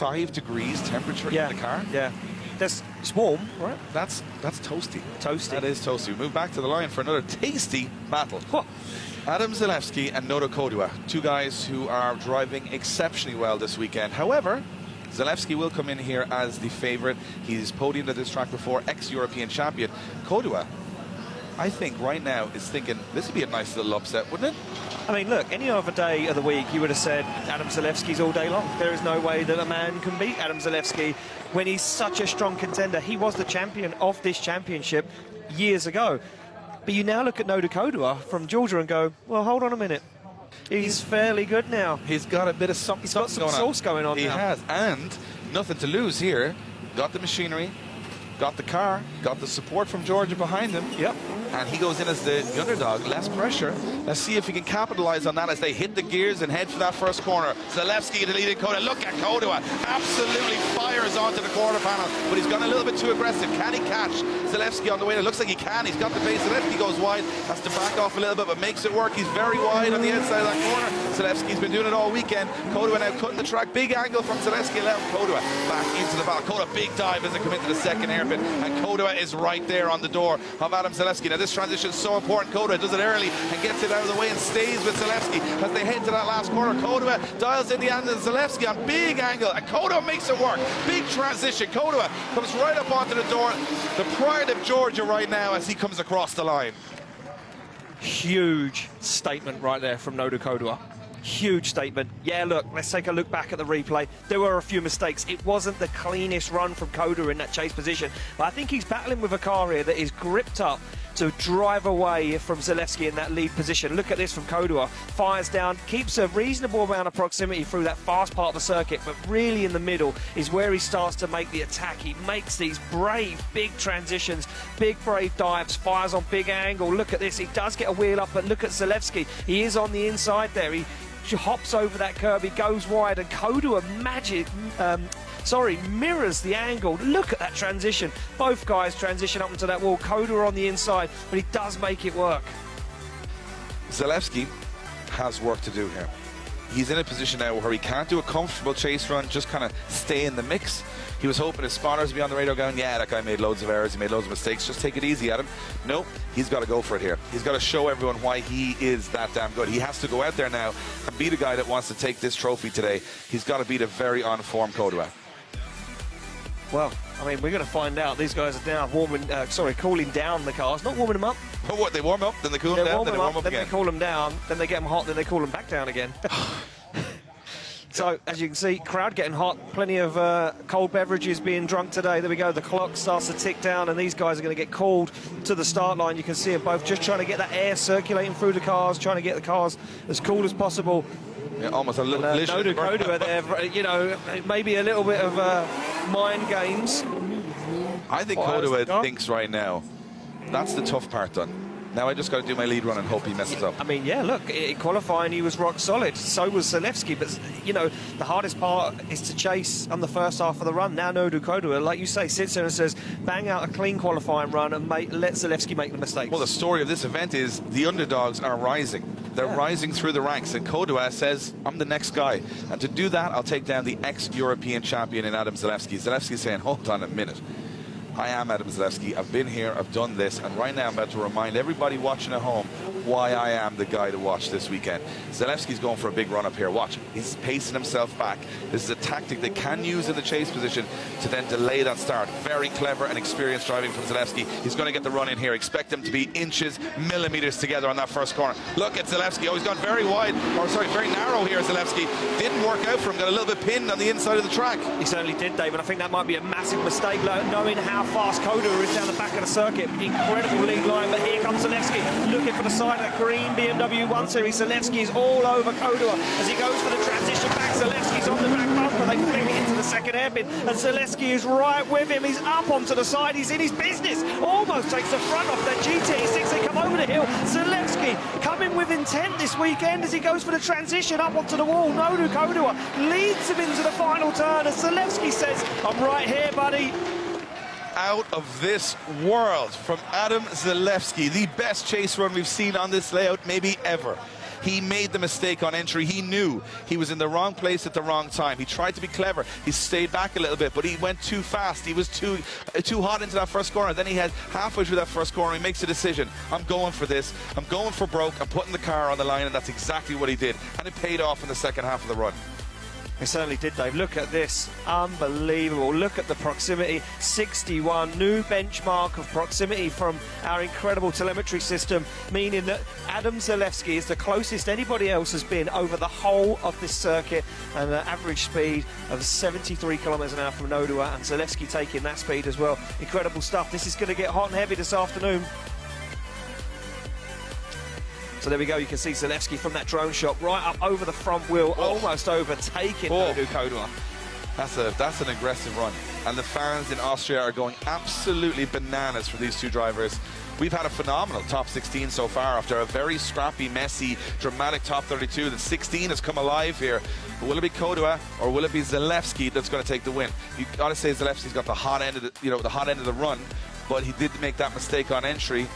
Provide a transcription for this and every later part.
5 degrees temperature in the car. Yeah. It's warm, right? That's toasty. Toasty. That is toasty. We move back to the line for another tasty battle. Adam Zalewski and Nodo Kodua, two guys who are driving exceptionally well this weekend. However, Zalewski will come in here as the favourite. He's podiumed at this track before, ex-European champion. Kodua, I think right now is thinking this would be a nice little upset, wouldn't it? I mean, look, any other day of the week, you would have said Adam Zalewski's all day long. There is no way that a man can beat Adam Zalewski when he's such a strong contender. He was the champion of this championship years ago. But you now look at Nodo Kodua from Georgia and go, well, hold on a minute. He's fairly good now. He's got a bit of something. He's got some sauce going on now. He has, and nothing to lose here. Got the machinery, got the car, got the support from Georgia behind him. Yep. And he goes in as the underdog, less pressure. Let's see if he can capitalize on that as they hit the gears and head for that first corner. Zalewski, the leading Kodua. Look at Kodua, absolutely fires onto the quarter panel, but he's gone a little bit too aggressive. Can he catch Zalewski on the way? It looks like he can. He's got the base. Zalewski goes wide, has to back off a little bit, but makes it work. He's very wide on the outside of that corner. Zalewski's been doing it all weekend. Kodua now cutting the track. Big angle from Zalewski, allowing Kodua back into the battle. Kodua, big dive as they come into the second hairpin, and Kodua is right there on the door of Adam Zalewski. Now this transition is so important. Kodua does it early and gets it out of the way and stays with Zalewski as they head to that last corner. Kodua dials in the end of Zalewski on big angle, and Kodua makes it work. Big transition. Kodua comes right up onto the door. The pride of Georgia right now as he comes across the line. Huge statement right there from Nodo Kodua. Huge statement. Yeah, look, let's take a look back at the replay. There were a few mistakes. It wasn't the cleanest run from Kodua in that chase position, but I think he's battling with a car here that is gripped up to drive away from Zalewski in that lead position. Look at this from Kodua. Fires down, keeps a reasonable amount of proximity through that fast part of the circuit, but really in the middle is where he starts to make the attack. He makes these brave, big transitions, big, brave dives, fires on big angle. Look at this. He does get a wheel up, but look at Zalewski. He is on the inside there. He hops over that curb, he goes wide, and Kodua mirrors the angle. Look at that transition. Both guys transition up into that wall. Kodua on the inside, but he does make it work. Zalewski has work to do here. He's in a position now where he can't do a comfortable chase run, just kind of stay in the mix. He was hoping his spotters would be on the radar going, yeah, that guy made loads of errors, he made loads of mistakes, just take it easy at him. No, he's got to go for it here. He's got to show everyone why he is that damn good. He has to go out there now and beat a guy that wants to take this trophy today. He's got to beat a very on-form Kodua. Well, I mean, we're going to find out. These guys are now cooling down the cars, not warming them up. But what, they warm up, then they cool them down, then they warm up again? Then they cool them down, then they get them hot, then they cool them back down again. So, as you can see, crowd getting hot, plenty of cold beverages being drunk today. There we go, the clock starts to tick down, and these guys are going to get called to the start line. You can see them both just trying to get that air circulating through the cars, trying to get the cars as cool as possible. Yeah, almost a little Nodo Kodua there, you know, maybe a little bit of mind games. I think Kodua thinks right now, that's the tough part done. Now I just got to do my lead run and hope he messes up. I mean, yeah, look, in qualifying he was rock solid. So was Zalewski, but, you know, the hardest part is to chase on the first half of the run. Now Nodo Kodua, like you say, sits there and says, bang out a clean qualifying run and let Zalewski make the mistakes. Well, the story of this event is the underdogs are rising. They're rising through the ranks, and Kodua says, I'm the next guy. And to do that, I'll take down the ex-European champion in Adam Zalewski. Zalewski's saying, hold on a minute. I am Adam Zalewski. I've been here, I've done this, and right now I'm about to remind everybody watching at home why I am the guy to watch this weekend. Zalewski's going for a big run up here. Watch, he's pacing himself back. This is a tactic they can use in the chase position to then delay that start. Very clever and experienced driving from Zalewski. He's going to get the run in here. Expect him to be inches, millimeters together on that first corner. Look at Zalewski. Oh, he's gone very wide, or sorry, very narrow here, Zalewski. Didn't work out for him. Got a little bit pinned on the inside of the track. He certainly did, Dave, and I think that might be a massive mistake, knowing how fast Kodua is down the back of the circuit. Incredible lead line, but here comes Zalewski looking for the side of that green BMW 1 Series. Zalewski is all over Kodua as he goes for the transition back. Zalewski's on the back bumper. They fling it into the second hairpin, and Zalewski is right with him. He's up onto the side. He's in his business. Almost takes the front off that GT6. They come over the hill. Zalewski coming with intent this weekend as he goes for the transition up onto the wall. Nodo Kodua leads him into the final turn as Zalewski says, I'm right here, buddy. Out of this world from Adam Zalewski, the best chase run we've seen on this layout maybe ever. He made the mistake on entry. He knew he was in the wrong place at the wrong time. He tried to be clever. He stayed back a little bit, but he went too fast. He was too hot into that first corner. Then he had halfway through that first corner, he makes a decision. I'm going for this. I'm going for broke. I'm putting the car on the line, and that's exactly what he did. And it paid off in the second half of the run. It certainly did, Dave. Look at this. Unbelievable. Look at the proximity. 61. New benchmark of proximity from our incredible telemetry system, meaning that Adam Zalewski is the closest anybody else has been over the whole of this circuit, and an average speed of 73 kilometres an hour from Nodo, and Zalewski taking that speed as well. Incredible stuff. This is going to get hot and heavy this afternoon. So there we go, you can see Zalewski from that drone shot right up over the front wheel, almost overtaking Nodo Kodua. That's an aggressive run. And the fans in Austria are going absolutely bananas for these two drivers. We've had a phenomenal top 16 so far after a very scrappy, messy, dramatic top 32. The 16 has come alive here. But will it be Kodua or will it be Zalewski that's going to take the win? You got to say Zalewski's got the hot end of the run, but he did make that mistake on entry.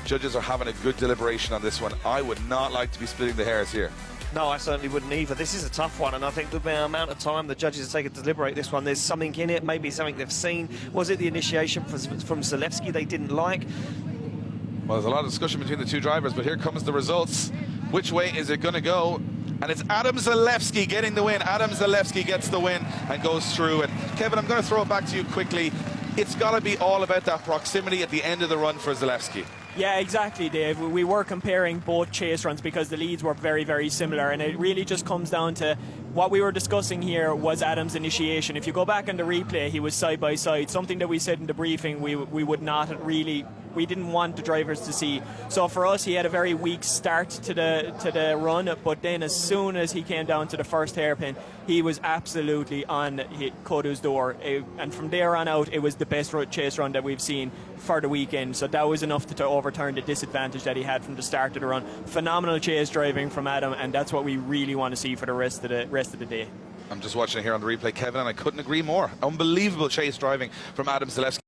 Judges are having a good deliberation on this one. I would not like to be splitting the hairs here. No, I certainly wouldn't either. This is a tough one, and I think the amount of time the judges have taken to deliberate this one, there's something in it, maybe something they've seen. Was it the initiation from Zalewski they didn't like? Well, there's a lot of discussion between the two drivers, but here comes the results. Which way is it going to go? And it's Adam Zalewski getting the win. Adam Zalewski gets the win and goes through. And Kevin, I'm going to throw it back to you quickly. It's got to be all about that proximity at the end of the run for Zalewski. Yeah, exactly, Dave. We were comparing both chase runs because the leads were very, very similar, and it really just comes down to what we were discussing here was Adam's initiation. If you go back in the replay, he was side by side, something that we said in the briefing we would not really, we didn't want the drivers to see. So for us, he had a very weak start to the run, but then as soon as he came down to the first hairpin, he was absolutely on Kodu's door, and from there on out, it was the best chase run that we've seen for the weekend. So that was enough to overturn the disadvantage that he had from the start of the run. Phenomenal chase driving from Adam, and that's what we really want to see for the rest of the day. I'm just watching it here on the replay, Kevin, and I couldn't agree more. Unbelievable chase driving from Adam Zalewski.